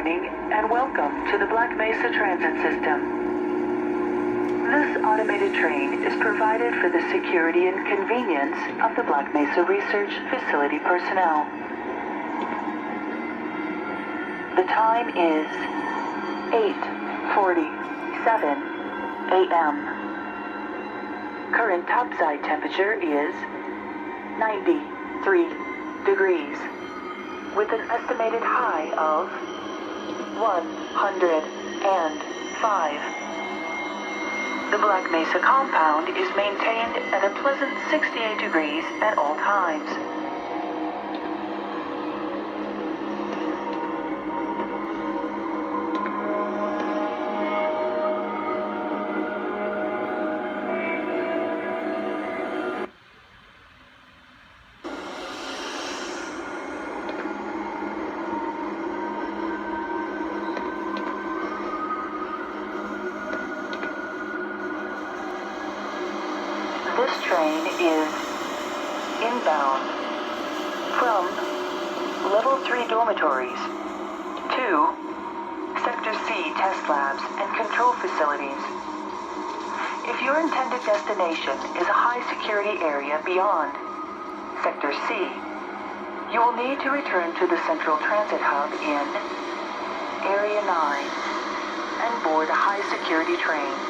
morning and welcome to the Black Mesa Transit System. This automated train is provided for the security and convenience of the Black Mesa Research Facility personnel. The time is 8:47 a.m. Current topside temperature is 93 degrees, with an estimated high of 105. The Black Mesa compound is maintained at a pleasant 68 degrees at all times. This train is inbound from Level 3 dormitories to Sector C test labs and control facilities. If your intended destination is a high security area beyond Sector C, you will need to return to the Central Transit Hub in Area 9 and board a high security train.